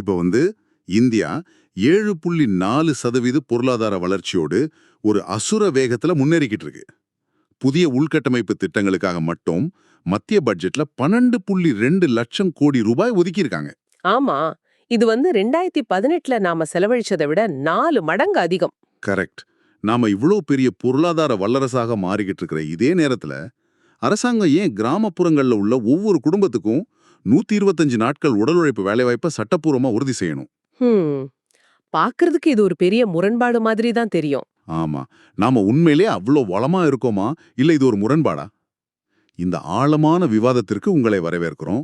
இப்போ இந்தியா 7.4% பொருளாதார வளர்ச்சியோடு ஒரு அசுர வேகத்துல முன்னேறிக்கிட்டு இருக்கு. புதிய உள்கட்டமைப்பு திட்டங்களுக்காக மட்டும் மத்திய பட்ஜெட்ல 12.2 லட்சம் கோடி ரூபாய் ஒதுக்கியிருக்காங்க. ஆமா, இது 2018ல நாம செலவழிச்சதை விட 4 மடங்கு அதிகம். கரெக்ட். நாம இவ்ளோ பெரிய பொருளாதார வல்லரசாக மாறிக்கிட்டு இருக்கிற இதே நேரத்துல அரசாங்கம் ஏன் கிராமப்புறங்கள்ல உள்ள ஒவ்வொரு குடும்பத்துக்கும் 125 நாட்கள் உடல் உழைப்பு வேலைவாய்ப்பை சட்டப்பூர்வமா உறுதி செய்யணும்? பாக்குறதுக்கு இது ஒரு பெரிய முரண்பாடு மாதிரி தான் தெரியும். ஆமா, நாம உண்மையிலே அவ்வளோ வளமா இருக்கோமா இல்ல இது ஒரு முரண்பாடா? இந்த ஆழமான விவாதத்திற்கு உங்களை வரவேற்கிறோம்.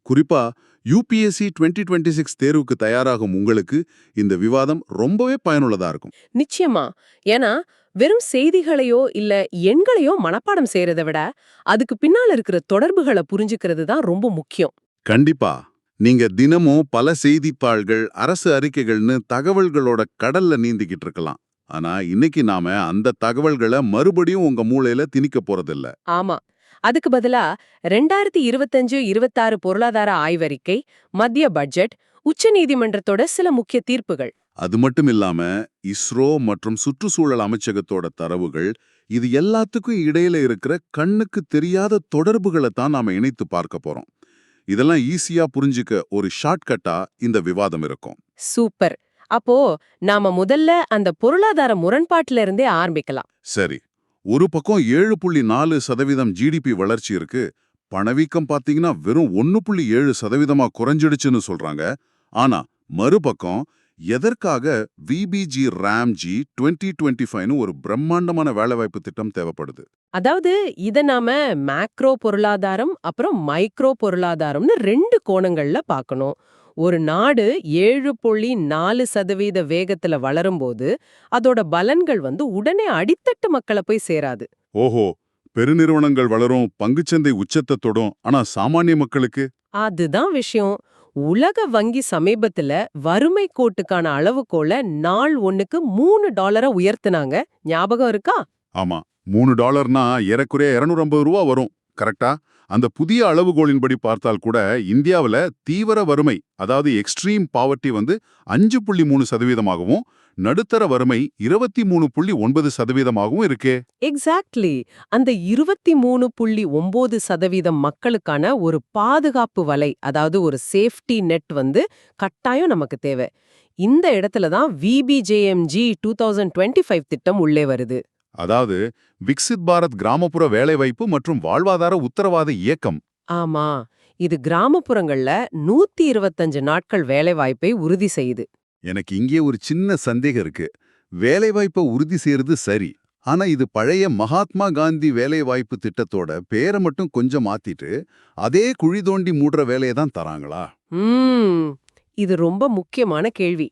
குறிப்பா UPSC 2026 தேர்வுக்கு தயாராகும் உங்களுக்கு இந்த விவாதம் ரொம்பவே பயனுள்ளதா இருக்கும். நிச்சயமா. ஏன்னா வெறும் செய்திகளையோ இல்ல எண்களையோ மனப்பாடம் செய்யறதை விட அதுக்கு பின்னால இருக்கிற தொடர்புகளை புரிஞ்சுக்கிறது தான் ரொம்ப முக்கியம். கண்டிப்பா. நீங்க தினமும் பல செய்தித்தாள்கள், அரசு அறிக்கைகள்னு தகவல்களோட கடல்ல நீந்திக்கிட்டு இருக்கலாம். ஆனா இன்னைக்கு நாம அந்த தகவல்களை மறுபடியும் உங்க மூளையில திணிக்க போறதில்ல. ஆமா, அதுக்கு பதிலா 2025-26 பொருளாதார ஆய்வறிக்கை, மத்திய பட்ஜெட், உச்ச நீதிமன்றத்தோட சில முக்கிய தீர்ப்புகள். அது மட்டும் இல்லாம இஸ்ரோ மற்றும் சுற்றுச்சூழல் அமைச்சகத்தோட தரவுகள், இது எல்லாத்துக்கும் இடையில இருக்கிற கண்ணுக்கு தெரியாத தொடர்புகளை தான் நாம இணைத்து பார்க்க போறோம். இதெல்லாம் ஈஸியா புரிஞ்சுக்க ஒரு ஷார்ட்கட்டா இந்த விவாதம் இருக்கும். சூப்பர். அப்போ நாம முதல்ல அந்த பொருளாதார முரண்பாட்டில இருந்தே ஆரம்பிக்கலாம். சரி, ஒரு பக்கம் 7.4% ஜிடிபி வளர்ச்சி இருக்கு. பணவீக்கம் பாத்தீங்கன்னா வெறும் 1.7% குறைஞ்சிடுச்சுன்னு சொல்றாங்க. ஆனா மறுபக்கம் எதற்காக விபிஜி ராம்ஜி 2025ன்னு ஒரு பிரம்மாண்டமான வேலைவாய்ப்பு திட்டம் தேவைப்படுது? அதாவது இத நாம மேக்ரோ பொருளாதாரம் அப்புறம் மைக்ரோ பொருளாதாரம்னு 2 கோணங்கள்ல பார்க்கணும். ஒரு நாடு 7.4% வேகத்துல வளரும்போது அதோட பலன்கள் உடனே அடித்தட்டு மக்களை போய் சேராது. ஓஹோ, பெருநிறுவனங்கள் வளரும், பங்குச்சந்தை உச்சத்தை தொடும், ஆனா சாமானிய மக்களுக்கு? அதுதான் விஷயம். உலக வங்கி சமீபத்துல வறுமை கோட்டுக்கான அளவுகோல நாள் ஒண்ணுக்கு $3 உயர்த்தினாங்க. ஞாபகம் இருக்கா? ஆமா, $3னா ஏறக்குறைய 250 ரூபா வரும். கரெக்டா? அந்த புதிய அளவுகோலின்படி பார்த்தால் கூட இந்தியாவுல தீவிர வறுமை, அதாவது எக்ஸ்ட்ரீம் பாவர்ட்டி 5.3%ஆகவும், நடுத்தர வறுமை 23.9%ஆகவும் இருக்கே. எக்ஸாக்ட்லி. அந்த 23.9% மக்களுக்கான ஒரு பாதுகாப்பு வலை, அதாவது ஒரு சேஃப்டி நெட் கட்டாயம் நமக்கு தேவை. இந்த இடத்துல தான் விபிஜேஎம்ஜி 2025 திட்டம் உள்ளே வருது. அதாவது விக்சித் பாரத் கிராமப்புற வேலைவாய்ப்பு மற்றும் வாழ்வாதார உத்தரவாத இயக்கம். ஆமா, இது கிராமப்புறங்கள்ல 125 நாட்கள் வேலைவாய்ப்பை உறுதி செய்யுது. எனக்கு இங்கே ஒரு சின்ன சந்தேகம் இருக்கு. வேலைவாய்ப்பை உறுதி செய்யறது சரி, ஆனா இது பழைய மகாத்மா காந்தி வேலைவாய்ப்பு திட்டத்தோட பேரை மட்டும் கொஞ்சம் மாத்திட்டு அதே குழி தோண்டி மூடுற வேலையை தான் தராங்களா? இது ரொம்ப முக்கியமான கேள்வி.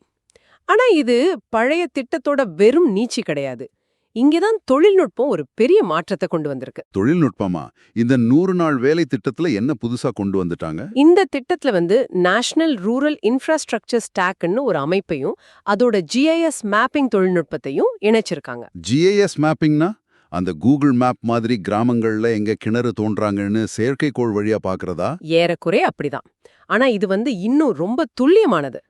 ஆனா இது பழைய திட்டத்தோட வெறும் நீச்சி கிடையாது. இங்கதான் தொழில்நுட்பம் ஒரு பெரிய மாற்றத்தை கொண்டு வந்திருக்கு. தொழில்நுட்பமா? இந்த 100 நாள் வேலை திட்டத்துல என்ன புதுசா கொண்டு வந்துட்டாங்க? இந்த திட்டத்துல நேஷனல் ரூரல் இன்ஃப்ராஸ்ட்ரக்சர் ஸ்டாக்னு ஒரு அமைப்பையும் அதோட GIS மேப்பிங் தொழில்நுட்பத்தையும் இணைச்சிருக்காங்க. GIS மேப்பிங்னா அந்த கூகுள் மேப் மாதிரி கிராமங்கள்ல எங்க கிணறு தோன்றாங்கன்னு செயற்கைக்கோள் வழியா பாக்குறதா? ஏறக்குறைய அப்படிதான். ஆனா இது இன்னும் ரொம்ப துல்லியமானது.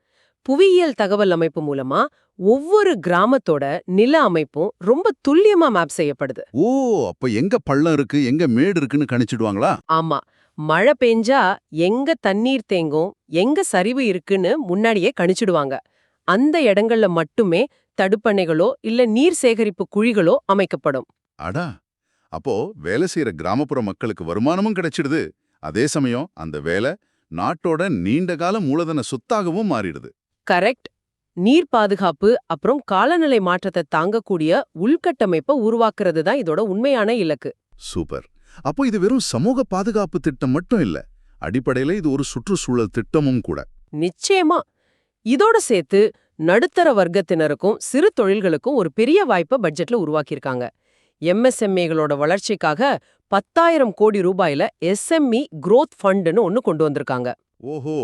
புவியியல் தகவல் அமைப்பு மூலமா ஒவ்வொரு கிராமத்தோட நில அமைப்பும் ரொம்ப துல்லியமா மேப் செய்யப்படுது. ஓ, அப்ப எங்க பள்ளம் இருக்கு, எங்க மேடு இருக்குன்னு கணிச்சிடுவாங்களா? ஆமா, மழை பெஞ்சா எங்க தண்ணீர் தேங்கும், எங்க சரிவு இருக்குன்னு முன்னாடியே கணிச்சிடுவாங்க. அந்த இடங்கள்ல மட்டுமே தடுப்பணைகளோ இல்ல நீர் சேகரிப்பு குழிகளோ அமைக்கப்படும். அடா, அப்போ வேலை செய்யற கிராமப்புற மக்களுக்கு வருமானமும் கிடைச்சிடுது. அதே சமயம் அந்த வேலை நாட்டோட நீண்டகால மூலதன சொத்தாகவும் மாறிடுது. கரெக்ட். நீர் பாதுகாப்பு அப்புறம் காலநிலை மாற்றத்தை தாங்கக்கூடிய உள்கட்டமைப்பை உருவாக்குறது தான் இதோட உண்மையான இலக்கு. சூப்பர். அப்போ இது வெறும் சமூக பாதுகாப்பு திட்டம் மட்டும் இல்ல, அடிப்படையில இது ஒரு சுற்றுச்சூழல் திட்டமும் கூட. நிச்சயமா. இதோட சேர்த்து நடுத்தர வர்க்கத்தினருக்கும் சிறு தொழில்களுக்கும் ஒரு பெரிய வாய்ப்பை பட்ஜெட்ல உருவாக்கியிருக்காங்க. MSMEகளோட வளர்ச்சிக்காக 10,000 கோடி ரூபாயில SME Growth Fundன்னு ஒன்னு கொண்டு வந்திருக்காங்க. ஓஹோ,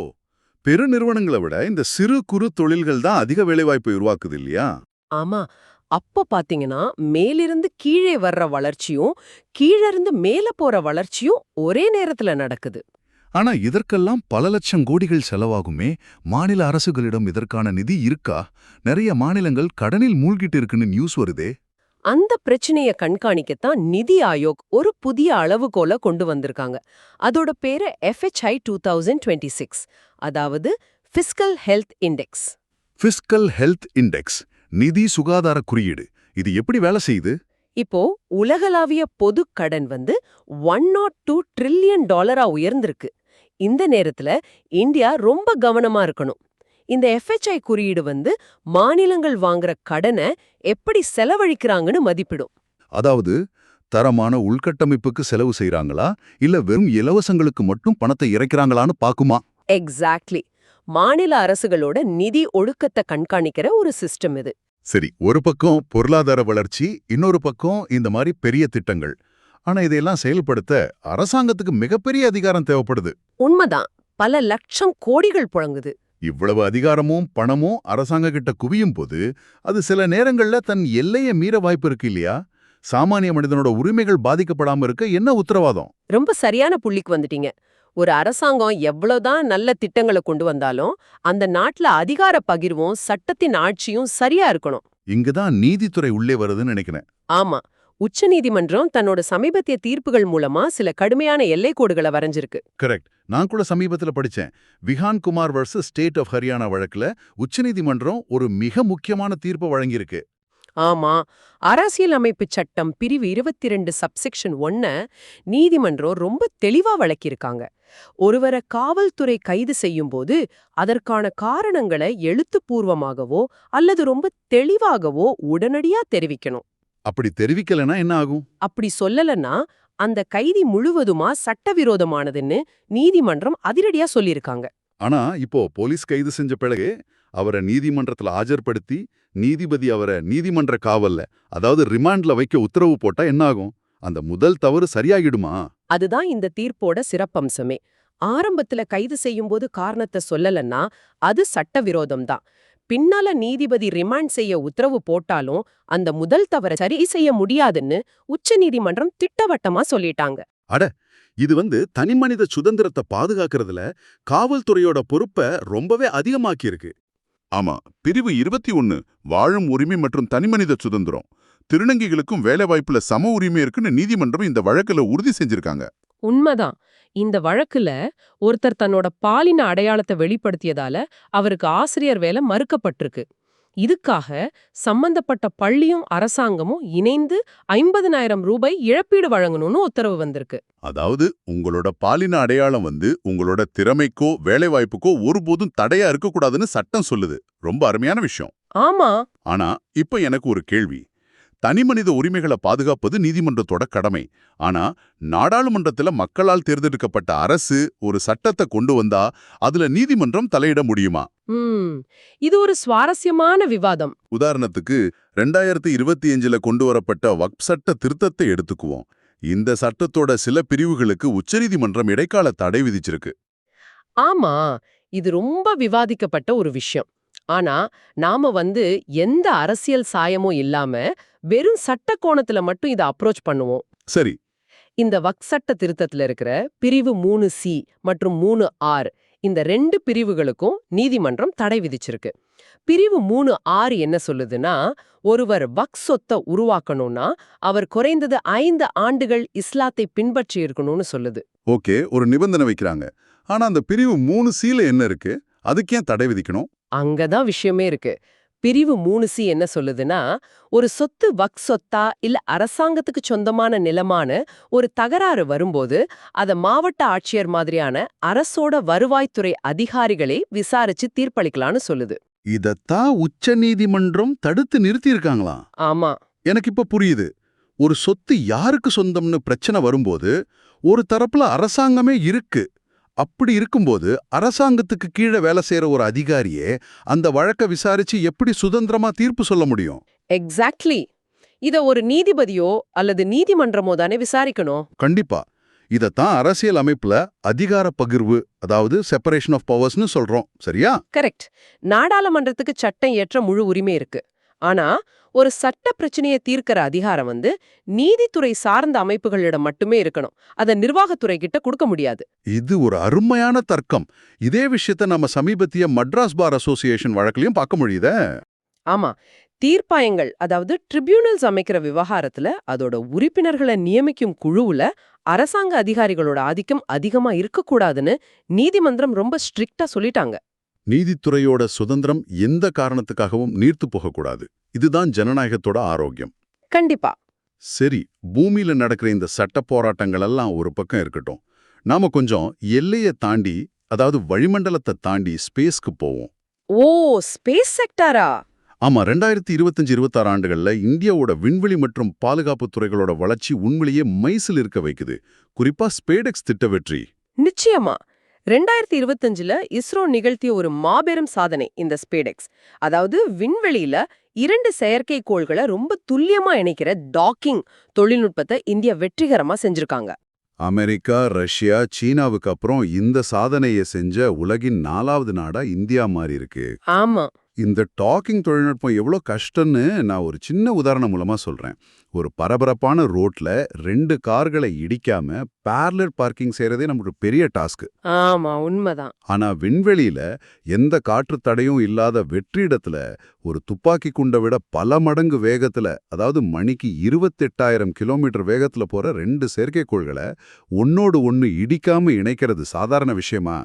பெருநிறுவனங்களை விட இந்த சிறு குறு தொழில்கள் தான் அதிக வேலைவாய்ப்பை உருவாக்குது இல்லையா? ஆமா. அப்ப பாத்தீங்கன்னா மேலிருந்து கீழே வர்ற வளர்ச்சியும் கீழிருந்து மேல போற வளர்ச்சியும் ஒரே நேரத்துல நடக்குது. ஆனா இதற்கெல்லாம் பல லட்சம் கோடிகள் செலவாகுமே. மாநில அரசுகளிடம் இதற்கான நிதி இருக்கா? நிறைய மாநிலங்கள் கடனில் மூழ்கிட்டு இருக்குன்னு நியூஸ் வருதே. அந்த பிரச்சனைய கண்காணிக்கத்தான் நிதி ஆயோக் ஒரு புதிய அளவுகோல கொண்டு வந்திருக்காங்க. அதோட பேரு FHI 2026, அதாவது Fiscal Health Index. Fiscal health index, நிதி சுகாதார குறியீடு. இது எப்படி வேலை செய்யுது? இப்போ உலகளாவிய பொது கடன் வந்து $102 trillion உயர்ந்திருக்கு. இந்த நேரத்துல இந்தியா ரொம்ப கவனமா இருக்கணும். இந்த FHI குறியீடு வந்து மாநிலங்கள் வாங்குற கடனை எப்படி செலவழிக்கிறாங்கன்னு மதிப்பிடும். அதாவது தரமான உள்கட்டமைப்புக்கு செலவு செய்றாங்களா இல்ல வெறும் இலவசங்களுக்கு மட்டும் பணத்தை இறைக்கிறாங்களான்னு பாக்குமா? எக்ஸாக்ட்லி. மாநில அரசுகளோட நிதி ஒழுக்கத்தை கண்காணிக்கிற ஒரு சிஸ்டம் இது. சரி, ஒரு பக்கம் பொருளாதார வளர்ச்சி, இன்னொரு பக்கம் இந்த மாதிரி பெரிய திட்டங்கள். ஆனா இதையெல்லாம் செயல்படுத்த அரசாங்கத்துக்கு மிகப்பெரிய அதிகாரம் தேவைப்படுது. உண்மைதான், பல லட்சம் கோடிகள் புழங்குது. இவ்வளவு அதிகாரமும் பணமும் அரசாங்க கிட்ட குவியும் போது அது சில நேரங்கள்ல தன் எல்லையை மீற வாய்ப்பு இருக்கு இல்லையா? சாமானிய மனிதனோட உரிமைகள் பாதிக்கப்படாம இருக்க என்ன உத்தரவாதம்? ரொம்ப சரியான புள்ளிக்கு வந்துட்டீங்க. ஒரு அரசாங்கம் எவ்வளவுதான் நல்ல திட்டங்களை கொண்டு வந்தாலும் அந்த நாட்டுல அதிகார பகிர்வும் சட்டத்தின் ஆட்சியும் சரியா இருக்கணும். இங்கதான் நீதித்துறை உள்ளே வருதுன்னு நினைக்கிறேன். ஆமா, உச்சநீதிமன்றம் தன்னோட சமீபத்திய தீர்ப்புகள் மூலமா சில கடுமையான எல்லைக்கோடுகளை வரைஞ்சிருக்கு. கரெக்ட். நான் கூட சமீபத்துல படிச்சேன். Vihaan Kumar versus state of Haryana வழக்குல உச்சநீதிமன்றம் ஒரு மிக முக்கியமான தீர்ப்பு வழங்கியிருக்கு. ஆமா, அரசியலமைப்பு சட்டம் பிரிவு 22 சப்செக்ஷன் 1 நீதிமன்றம் ரொம்ப தெளிவா வழக்கியிருக்காங்க. ஒருவரை காவல்துறை கைது செய்யும்போது அதற்கான காரணங்களை எழுத்துப்பூர்வமாகவோ அல்லது ரொம்ப தெளிவாகவோ உடனடியா தெரிவிக்கணும். அப்படி தெரிவிக்கலனா என்ன ஆகும்? அப்படி சொல்லலன்னா அந்த கைதி முழுவதுமா சட்டவிரோதமானதுன்னு நீதிமன்றம் அதிரடியா சொல்லியிருக்காங்க. ஆனா இப்போ போலீஸ் கைது செஞ்ச பிறகு அவரை நீதிமன்றத்துல ஆஜர்படுத்தி நீதிபதி அவரை நீதிமன்ற காவல்ல, அதாவது ரிமாண்ட்ல வைக்க உத்தரவு போட்டா என்ன ஆகும்? அந்த முதல் தவறு சரியாகிடுமா? அதுதான் இந்த தீர்ப்போட சிறப்பம்சமே. ஆரம்பத்துல கைது செய்யும்போது காரணத்தை சொல்லலன்னா அது சட்டவிரோதம்தான். பின்னால நீதிபதி ரிமாண்ட் செய்ய உத்தரவு போட்டாலும் அந்த முதல் தவறை சரி செய்ய முடியாதுன்னு உச்சநீதிமன்றம் திட்டவட்டமா சொல்லிட்டாங்க. அட, இது தனிமனித சுதந்திரத்தை பாதுகாக்கிறதுல காவல்துறையோட பொறுப்பை ரொம்பவே அதிகமாக்கியிருக்கு. ஆமா, பிரிவு 21 வாழும் உரிமை மற்றும் தனிமனித சுதந்திரம், திருநங்கைகளுக்கும் வேலைவாய்ப்புல சம உரிமை இருக்குன்னு நீதிமன்றம் இந்த வழக்குல உறுதி செஞ்சிருக்காங்க. உண்மைதான். இந்த வழக்குல ஒருத்தர் தன்னோட பாலின அடையாளத்தை வெளிப்படுத்தியதால அவருக்கு ஆசிரியர் வேலை மறுக்கப்பட்டிருக்கு. இதுக்காக சம்பந்தப்பட்ட பள்ளியும் அரசாங்கமும் இணைந்து 50,000 ரூபாய் இழப்பீடு வழங்கணும்னு உத்தரவு வந்திருக்கு. அதாவது உங்களோட பாலின அடையாளம் உங்களோட திறமைக்கோ வேலைவாய்ப்புக்கோ ஒருபோதும் தடையா இருக்கக்கூடாதுன்னு சட்டம் சொல்லுது. ரொம்ப அருமையான விஷயம். ஆமா, ஆனா இப்ப எனக்கு ஒரு கேள்வி. தனிமனித உரிமைகளை பாதுகாப்பது நீதிமன்றத்தோட கடமை. ஆனா நாடாளுமன்றத்துல மக்களால் தேர்ந்தெடுக்கப்பட்ட அரசு ஒரு சட்டத்தை கொண்டு வந்தா அதுல நீதிமன்றம் தலையிட முடியுமா? இது ஒரு சுவாரஸ்யமான விவாதம். உதாரணத்துக்கு 2025ல கொண்டு வரப்பட்ட வக்ஃப் சட்ட திருத்தத்தை எடுத்துக்குவோம். இந்த சட்டத்தோட சில பிரிவுகளுக்கு உச்சநீதிமன்றம் இடைக்கால தடை விதிச்சிருக்கு. ஆமா, இது ரொம்ப விவாதிக்கப்பட்ட ஒரு விஷயம். ஆனா நாம எந்த அரசியல் சாயமும் இல்லாம வெறும் சட்ட கோணத்துல மட்டும் இதை அப்ரோச் பண்ணுவோம். சரி, இந்த வக்ஃப் சட்ட திருத்தத்துல இருக்கிற பிரிவு 3C மற்றும் 3R, இந்த 2 பிரிவுகளுக்கும் நீதிமன்றம் தடை விதிச்சிருக்கு. பிரிவு 3R என்ன சொல்லுதுன்னா, ஒருவர் வக்ஃப் சொத்தை உருவாக்கணும்னா அவர் குறைந்தது 5 ஆண்டுகள் இஸ்லாத்தை பின்பற்றி இருக்கணும்னு சொல்லுது. ஓகே, ஒரு நிபந்தனை வைக்கிறாங்க. ஆனா அந்த பிரிவு 3Cல என்ன இருக்கு? அதுக்கு ஏன் தடை விதிக்கணும்? அங்கதான் விஷயமே இருக்கு. பிரிவு 3C என்ன சொல்லுதுன்னா, ஒரு சொத்து வக்ஃப் சொத்தா இல்ல அரசாங்கத்துக்கு சொந்தமான நிலமான ஒரு தகராறு வரும்போது அத மாவட்ட ஆட்சியர் மாதிரியான அரசோட வருவாய்த்துறை அதிகாரிகளே விசாரிச்சு தீர்ப்பளிக்கலாம்னு சொல்லுது. இதத்தான் உச்ச நீதிமன்றம் தடுத்து நிறுத்தியிருக்காங்களா? ஆமா, எனக்கு இப்ப புரியுது. ஒரு சொத்து யாருக்கு சொந்தம்னு பிரச்சனை வரும்போது ஒரு தரப்புல அரசாங்கமே இருக்கு. அப்படி இருக்கும்போது அரசாங்கத்துக்கு கீழே வேலை செய்யற ஒரு அதிகாரியே அந்த வழக்க விசாரிச்சு எப்படி சுதந்திரமா தீர்ப்பு சொல்ல முடியும்? எக்ஸாக்ட்லி. இத ஒரு நீதிபதியோ அல்லது நீதிமன்றமோ தானே விசாரிக்கணும். கண்டிப்பா. இதத்தான் அரசியல் அமைப்புல அதிகார பகிர்வு, அதாவது செப்பரேஷன் ஆஃப் பவர்ஸ்னு சொல்றோம். சரியா? கரெக்ட். நாடாளுமன்றத்துக்கு சட்டம் இயற்ற முழு உரிமை இருக்கு. ஆனா ஒரு சட்ட பிரச்சனையை தீர்க்கிற அதிகாரம் வந்து நீதித்துறை சார்ந்த அமைப்புகளிடம் மட்டுமே இருக்கணும். அத நிர்வாகத்துறை கிட்ட கொடுக்க முடியாது. இது ஒரு அருமையான தர்க்கம். இதே விஷயத்த நம்ம சமீபத்திய மட்ராஸ் பார் அசோசியேஷன் வழக்குலயும் பார்க்க முடியுதே. ஆமா, தீர்ப்பாயங்கள் அதாவது ட்ரிபியூனல்ஸ் அமைக்கிற விவகாரத்துல அதோட உறுப்பினர்களை நியமிக்கும் குழுவுல அரசாங்க அதிகாரிகளோட ஆதிக்கம் அதிகமா இருக்கக்கூடாதுன்னு நீதிமன்றம் ரொம்ப ஸ்ட்ரிக்ட்டா சொல்லிட்டாங்க. நீதித்துறையோட சுதந்திரம் எந்த காரணத்துக்காகவும் நீர்த்து போகக்கூடாது. இதுதான் ஜனநாயகத்தோட ஆரோக்கியம். கண்டிப்பா. சரி, பூமியில நடக்கிற இந்த சட்ட போராட்டங்கள் எல்லாம் ஒரு பக்கம் இருக்கட்டும். நாம கொஞ்சம் எல்லையை தாண்டி, அதாவது வளிமண்டலத்தை தாண்டி ஸ்பேஸ்க்கு போவோம். ஓ, ஸ்பேஸ் செக்டாரா? ஆமா, 2025-26 ஆண்டுகள்ல இந்தியாவோட விண்வெளி மற்றும் பாதுகாப்பு துறைகளோட வளர்ச்சி உண்மையிலேயே மைசில் இருக்க வைக்குது. குறிப்பா ஸ்பேடெக்ஸ் திட்ட வெற்றி. நிச்சயமா. 2025ல இஸ்ரோ நிகழ்த்திய ஒரு மாபெரும் சாதனை இந்த ஸ்பேடெக்ஸ். அதாவது விண்வெளியில 2 செயற்கைக்கோள்களை ரொம்ப துல்லியமா இணைக்கிற டாக்கிங் தொழில்நுட்பத்தை இந்தியா வெற்றிகரமா செஞ்சிருக்காங்க. அமெரிக்கா, ரஷ்யா, சீனாவுக்கு அப்புறம் இந்த சாதனையை செஞ்ச உலகின் 4வது நாடா இந்தியா மாறி இருக்கு. ஆமா. இந்த டாக்கிங் தொழில்நுட்பம் எவ்வளோ கஷ்டம்னு நான் ஒரு சின்ன உதாரணம் மூலமா சொல்றேன். ஒரு பரபரப்பான ரோட்ல 2 கார்களை இடிக்காம பேரலல் பார்க்கிங் செய்யறதே நமக்கு பெரிய டாஸ்க். ஆமா, உண்மைதான். ஆனா விண்வெளியில எந்த காற்று தடையும் இல்லாத வெற்றிடத்துல ஒரு துப்பாக்கி குண்டை விட பல மடங்கு வேகத்துல, அதாவது மணிக்கு 28,000 கிலோமீட்டர் வேகத்துல போற 2 செயற்கைக்கோள்களை ஒன்னோடு ஒன்னு இடிக்காம இணைக்கிறது சாதாரண விஷயமா?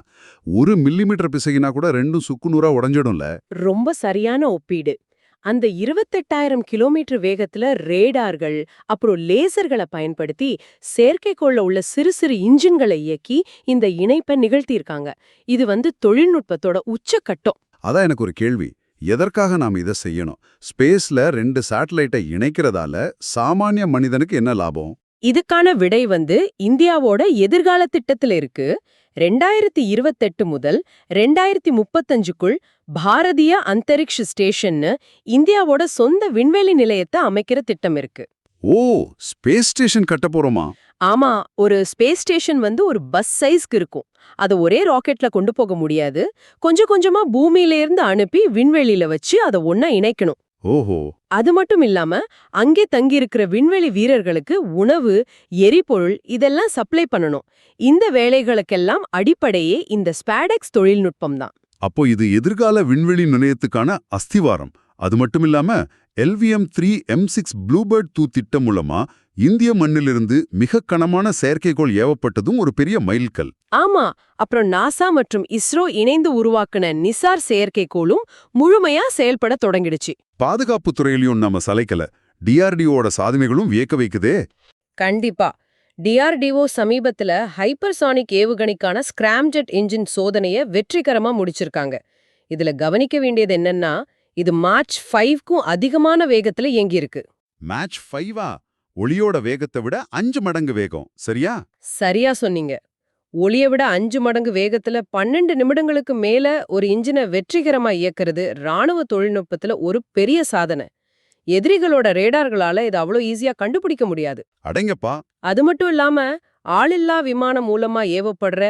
1 மில்லிமீட்டர் பிசகினா கூட 2 சுக்குநூறா உடைஞ்சிடும்ல. ரொம்ப சரியான ஒப்பீடு. அந்த 28,000 கிலோமீட்டர் வேகத்துல ரேடார்கள் அப்புறம் லேசர்களை பயன்படுத்தி செயற்கைக்கோள்ல உள்ள சிறு சிறு இன்ஜின்களை இயக்கி இந்த இணைப்பை நிகழ்த்தியிருக்காங்க. இது வந்து தொழில்நுட்பத்தோட உச்சக்கட்டம். அதான் எனக்கு ஒரு கேள்வி. எதற்காக நாம் இதை செய்யணும்? ஸ்பேஸ்ல 2 சேட்டலைட்டை இணைக்கிறதால சாமானிய மனிதனுக்கு என்ன லாபம்? இதுக்கான விடை வந்து இந்தியாவோட எதிர்கால திட்டத்துல இருக்கு. 2028 முதல் 2035க்குள் பாரதிய அந்தரிக்ஷ ஸ்டேஷன்னு இந்தியாவோட சொந்த விண்வெளி நிலையத்தை அமைக்கிற திட்டம் இருக்கு. ஓ, ஸ்பேஸ் ஸ்டேஷன் கட்ட போறோமா? ஆமா, ஒரு ஸ்பேஸ் ஸ்டேஷன் வந்து ஒரு பஸ் சைஸ்க்கு இருக்கும். அதை ஒரே ராக்கெட்ல கொண்டு போக முடியாது. கொஞ்சம் கொஞ்சமா பூமியில இருந்து அனுப்பி விண்வெளியில வச்சு அதை ஒண்ணா இணைக்கணும். ஓஹோ. அது மட்டும் இல்லாம அங்கே தங்கியிருக்கிற விண்வெளி வீரர்களுக்கு உணவு, எரிபொருள் இதெல்லாம் சப்ளை பண்ணணும். இந்த வேலைகளுக்கெல்லாம் அடிப்படையே இந்த ஸ்பேடெக்ஸ் தொழில்நுட்பம் தான். அப்போ இது எதிர்கால விண்வெளி நிலையத்துக்கான அஸ்திவாரம். அது மட்டும் இல்லாம LVM-3 M6 ப்ளூபர்ட் 2 திட்டம் மூலமா இந்திய மண்ணிலிருந்து மிக கனமான செயற்கைக்கோள் ஏவப்பட்டதும் ஒரு பெரிய மைல்கல். ஆமா, அப்புறம் நாசா மற்றும் இஸ்ரோ இணைந்து உருவாக்குன நிசார் செயற்கைக்கோளும் முழுமையா செயல்பட தொடங்கிடுச்சு. பாதுகாப்பு துறையிலையும் நம்ம சளைக்கல. DRDOட சாதனைகளும் வியக்க வைக்குதே. கண்டிப்பா. DRDO சமீபத்துல ஹைப்பர்சானிக் ஏவுகணைக்கான ஸ்கிராம்ஜெட் என்ஜின் சோதனையை வெற்றிகரமா முடிச்சிருக்காங்க. இதுல கவனிக்க வேண்டியது என்னன்னா, இது மார்ச் 5க்கும் அதிகமான வேகத்துல இயங்கியிருக்கு. மேட்ச் 5ஆ? ஒளியோட வேகத்தை விட 5 மடங்கு வேகம், சரியா? சரியா சொன்னீங்க. ஒளியை விட 5 மடங்கு வேகத்துல 12 நிமிடங்களுக்கு மேல ஒரு இன்ஜினை வெற்றிகரமா இயக்குறது ராணுவ தொழில்நுட்பத்துல ஒரு பெரிய சாதனை. எதிரிகளோட ரேடார்களால இது அவ்வளோ ஈஸியா கண்டுபிடிக்க முடியாது. அடங்கப்பா. அது மட்டும் இல்லாம ஆளில்லா விமானம் மூலமா ஏவப்படுற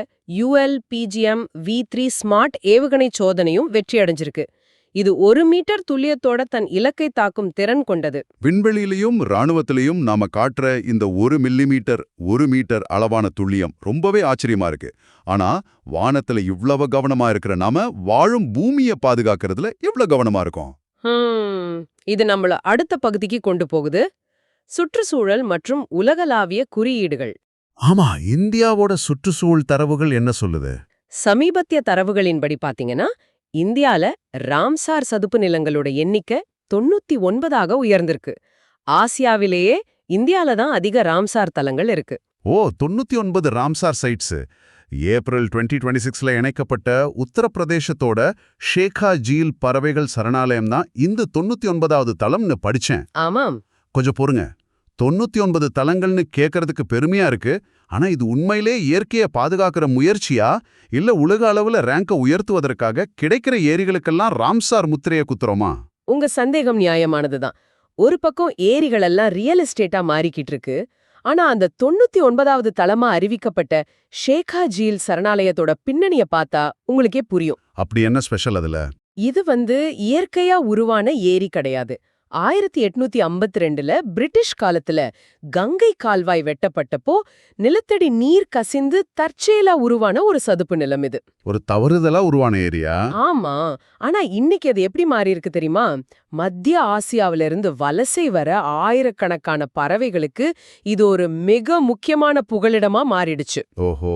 ULPGM-V3 ஸ்மார்ட் ஏவுகணை சோதனையும் வெற்றி அடைஞ்சிருக்கு. இது 1 மீட்டர் துல்லியத்தோட தன் இலக்கை தாக்கும் திறன் கொண்டது. விண்வெளியிலையும் ராணுவத்திலையும் நாம காட்டுற இந்த 1 மில்லிமீட்டர் 1 மீட்டர் அளவான துல்லியம் ரொம்பவே ஆச்சரியமா இருக்கு. ஆனா வானத்துல இவ்வளவு கவனமா இருக்கிற நாம வாழும் பூமியை பாதுகாக்கிறதுல எவ்வளவு கவனமா இருக்கோம்? இது நம்மள அடுத்த பகுதிக்கு கொண்டு போகுது. சுற்றுச்சூழல் மற்றும் உலகளாவிய குறியீடுகள். ஆமா, இந்தியாவோட சுற்றுச்சூழல் தரவுகள் என்ன சொல்லுது? சமீபத்திய தரவுகளின்படி பாத்தீங்கன்னா, இந்தியால ராம்சார் சதுப்பு நிலங்களோட எண்ணிக்கை 99ஆக உயர்ந்திருக்கு. ஆசியாவிலேயே இந்தியால தான் அதிக ராம்சார் தலங்கள் இருக்கு. ஓ, 99 ராம்சார் சைட்ஸ். ஏப்ரல் 2026ல இணைக்கப்பட்ட உத்தரப்பிரதேசத்தோட ஷேகா ஜீல் பறவைகள் சரணாலயம் தான் இந்த 99வது தலம்னு படிச்சேன். ஆமாம். கொஞ்சம் பொறுங்க, 99 தலங்கள்னு கேட்கறதுக்கு பெருமையா இருக்கு. ஆனா இது உண்மையிலே இயற்கையை பாதுகாக்கிற முயற்சியா, இல்ல உலக அளவுல ரேங்கை உயர்த்துவதற்காக கிடைக்கிற ஏரிகளுக்கெல்லாம் ராம்சார் முத்திரையை குத்துறோமா? உங்க சந்தேகம் நியாயமானதுதான். ஒரு பக்கம் ஏரிகள் எல்லாம் ரியல் எஸ்டேட்டா மாறிக்கிட்டு இருக்கு. ஆனா அந்த 99வது தலமா அறிவிக்கப்பட்ட ஷேகா ஜீல் சரணாலயத்தோட பின்னணிய பார்த்தா உங்களுக்கே புரியும். அப்படி என்ன ஸ்பெஷல் அதுல? இது வந்து இயற்கையா உருவான ஏரி கிடையாது. 1852ல பிரிட்டிஷ் காலத்துல கங்கை கால்வாய் வெட்டப்பட்டப்போ நிலத்தடி நீர் கசிந்து தற்செயலா உருவான ஒரு சதுப்பு நிலம் இது. ஒரு தவறுதலா உருவான ஏரியா. ஆமா. ஆனா இன்னைக்கு அது எப்படி மாறி இருக்கு தெரியுமா? மத்திய ஆசியாவில இருந்து வலசை வர ஆயிரக்கணக்கான பறவைகளுக்கு இது ஒரு மிக முக்கியமான புகலிடமா மாறிடுச்சு. ஓஹோ.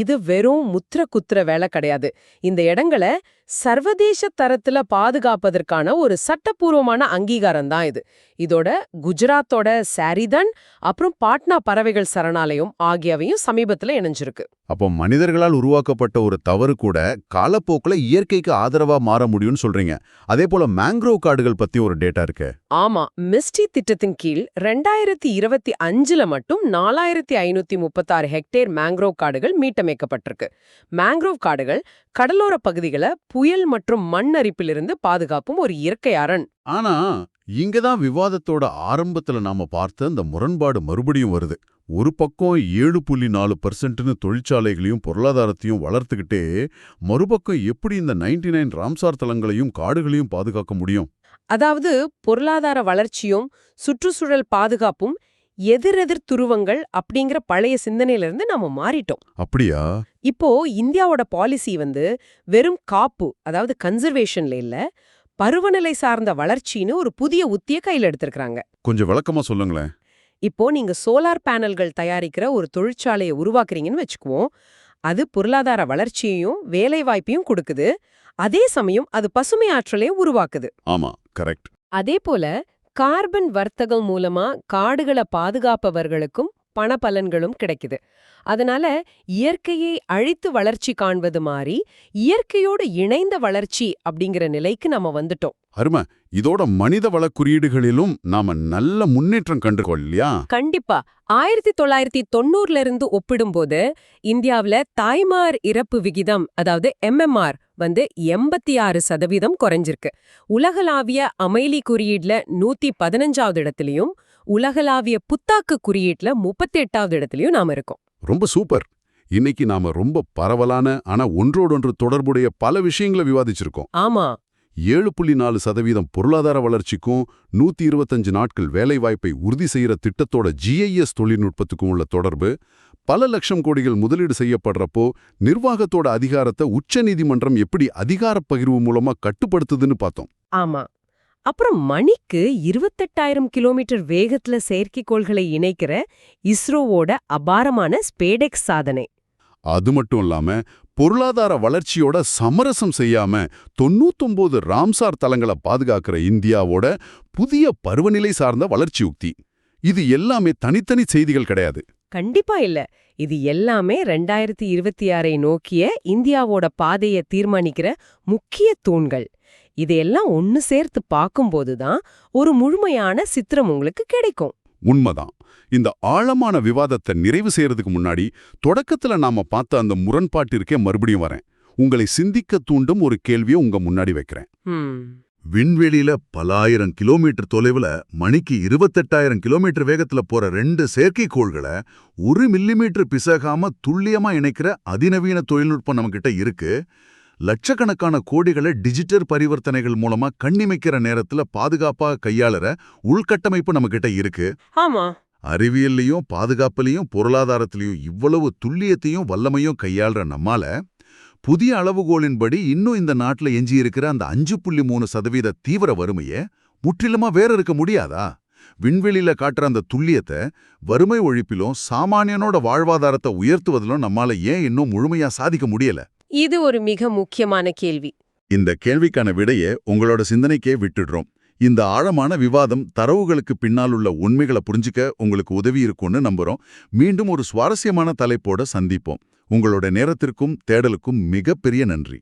இது வெறும் முத்திர குத்திர வேலை கிடையாது. இந்த இடங்களை சர்வதேச தரத்துல பாதுகாப்பதற்கான ஒரு சட்டப்பூர்வமான அங்கீகாரம் தான் இது. இதோட குஜராத்தோட சாரிதன் அப்புறம் பாட்னா பறவைகள் சரணாலயம் ஆகியவையும் சமீபத்துல இணைஞ்சிருக்கு. அப்போ மனிதர்களால் உருவாக்கப்பட்ட ஒரு தவறு கூட காலப்போக்குல இயற்கைக்கு ஆதரவா மாற முடியும்னு சொல்றீங்க. அதே போல மேங்க்ரோவ் காடுகள் பத்தி ஒரு டேட்டா இருக்கு. ஆமா, மிஸ்டி திட்டத்தின் கீழ் 2025ல மட்டும் 4536 ஹெக்டேர் மேங்க்ரோவ் காடுகள் மீட்டமைக்கப்பட்டிருக்கு. மேங்க்ரோவ் காடுகள் கடலோர பகுதிகளை புயல் மற்றும் மண் அரிப்பிலிருந்து பாதுகாப்பும் ஒரு இயற்கை அரண். ஆனா இங்கதான் விவாதத்தோட ஆரம்பத்துல நாம பார்த்த இந்த முரண்பாடு மறுபடியும் வருது. ஒரு பக்கம் 7.4%ன்னு தொழிற்சாலைகளையும் பொருளாதாரத்தையும் வளர்த்துக்கிட்டே, மறுபக்கம் எப்படி இந்த 99 ராம்சார் தலங்களையும் காடுகளையும் பாதுகாக்க முடியும்? அதாவது பொருளாதார வளர்ச்சியும் சுற்றுச்சூழல் பாதுகாப்பும் எதிரெதிர் துருவங்கள் அப்படிங்கிற பழைய சிந்தனையிலிருந்து நாம மாறிட்டோம். அப்படியா? இப்போ இந்தியாவோட பாலிசி வெறும் காப்பு, அதாவது கன்சர்வேஷன்ல இல்ல, பருவநிலை சார்ந்த வளர்ச்சின்னு ஒரு புதிய உத்திய கையில எடுத்திருக்காங்க. கொஞ்சம் விளக்கமா சொல்லுங்களேன். இப்போ நீங்க சோலார் பேனல்கள் தயாரிக்கிற ஒரு தொழிற்சாலையை உருவாக்குறீங்கன்னு வச்சுக்குவோம். அது பொருளாதார வளர்ச்சியையும் வேலை வாய்ப்பையும் கொடுக்குது. அதே சமயம் அது பசுமை ஆற்றலையும் உருவாக்குது. ஆமா, கரெக்ட். அதே போல கார்பன் வர்த்தகம் மூலமா காடுகளை பாதுகாப்பவர்களுக்கும் பண பலன்களும் கிடைக்குது. அதனால இயற்கையை அழித்து வளர்ச்சி காண்பது மாறி இயற்கையோடு இணைந்த வளர்ச்சி அப்படிங்கிற நிலைக்கு நாம வந்துட்டோம். அருமை. இதோட மனித வள குறியீடுகளிலும் நாம நல்ல முன்னேற்றம் கண்டுக்கோள் இல்லையா? கண்டிப்பா. 1990ல இருந்து ஒப்பிடும்போது இந்தியாவுல தாய்மார் இறப்பு விகிதம், அதாவது MMR 86% குறைஞ்சிருக்கு. உலகளாவிய அமைலி குறியீட்ல 115வது இடத்துலயும், உலகளாவிய புத்தாக்கு குறியீட்ல 38வது இடத்துலயும் நாம இருக்கோம். ரொம்ப சூப்பர். இன்னைக்கு நாம ரொம்ப பரவலான ஆனா ஒன்றோடொன்று தொடர்புடைய பல விஷயங்களை விவாதிச்சிருக்கோம். ஆமா. 7.4% பொருளாதார வளர்ச்சிக்கும் 125 நாட்கள் வேலைவாய்ப்பை உறுதி செய்யற திட்டத்தோட GIS தொழில்நுட்பத்துக்கும் உள்ள தொடர்பு, பல லட்சம் கோடிகள் முதலீடு செய்யப்படுறப்போ நிர்வாகத்தோட அதிகாரத்தை உச்ச நீதிமன்றம் எப்படி அதிகாரப் பகிர்வு மூலமா கட்டுப்படுத்துதுன்னு பார்த்தோம். ஆமா. அப்புறம் மணிக்கு 28,000 கிலோமீட்டர் வேகத்துல செயற்கைக்கோள்களை இணைக்கிற இஸ்ரோவோட அபாரமான ஸ்பேடெக்ஸ் சாதனை. அது மட்டும் இல்லாம பொருளாதார வளர்ச்சியோட சமரசம் செய்யாம 99 ராம்சார் தலங்களை பாதுகாக்கிற இந்தியாவோட புதிய பருவநிலை சார்ந்த வளர்ச்சி உக்தி. இது எல்லாமே தனித்தனி செய்திகள் கிடையாது. கண்டிப்பா இல்ல. இது எல்லாமே 2026ஐ நோக்கிய இந்தியாவோட பாதையை தீர்மானிக்கிற முக்கிய தூண்கள். இதையெல்லாம் ஒன்னு சேர்த்து பார்க்கும்போதுதான் ஒரு முழுமையான சித்திரம் உங்களுக்கு கிடைக்கும். உண்மைதான். இந்த ஆழமான விவாதத்தை நிறைவு செய்யறதுக்கு முன்னாடி தொடக்கத்துல நாம பார்த்த அந்த முரண்பாட்டிற்கே மறுபடியும் வரேன். உங்களை சிந்திக்க தூண்டும் ஒரு கேள்வியை உங்க முன்னாடி வைக்கிறேன். விண்வெளியில பல ஆயிரம் கிலோமீட்டர் தொலைவுல மணிக்கு 28,000 கிலோமீட்டர் வேகத்துல போற 2 செயற்கைக்கோள்களை 1 மில்லிமீட்டர் பிசகாம துல்லியமா இணைக்கிற அதிநவீன தொழில்நுட்பம் நம்மகிட்ட இருக்கு. லட்சக்கணக்கான கோடிகளை டிஜிட்டல் பரிவர்த்தனைகள் மூலமா கண்ணிமைக்கிற நேரத்துல பாதுகாப்பா கையாளுற உள்கட்டமைப்பு நம்மகிட்ட இருக்கு. ஆமா. அறிவியல்லையும் பாதுகாப்புலையும் பொருளாதாரத்திலையும் இவ்வளவு துல்லியத்தையும் வல்லமையும் கையாளுற நம்மால புதிய அளவுகோலின்படி இன்னும் இந்த நாட்டுல எஞ்சியிருக்கிற அந்த 5.3% தீவிர வறுமையை முற்றிலுமா வேற இருக்க முடியாதா? விண்வெளியில காட்டுற அந்த துல்லியத்தை வறுமை ஒழிப்பிலும் சாமானியனோட வாழ்வாதாரத்தை உயர்த்துவதிலும் நம்மால ஏன் இன்னும் முழுமையா சாதிக்க முடியல? இது ஒரு மிக முக்கியமான கேள்வி. இந்த கேள்விக்கான விடையை உங்களோட சிந்தனைக்கே விட்டுடுறோம். இந்த ஆழமான விவாதம் தரவுகளுக்கு பின்னால் உள்ள உண்மைகளை புரிஞ்சுக்க உங்களுக்கு உதவி இருக்கும்னு நம்புறோம். மீண்டும் ஒரு சுவாரஸ்யமான தலைப்போட சந்திப்போம். உங்களோட நேரத்திற்கும் தேடலுக்கும் மிகப்பெரிய நன்றி.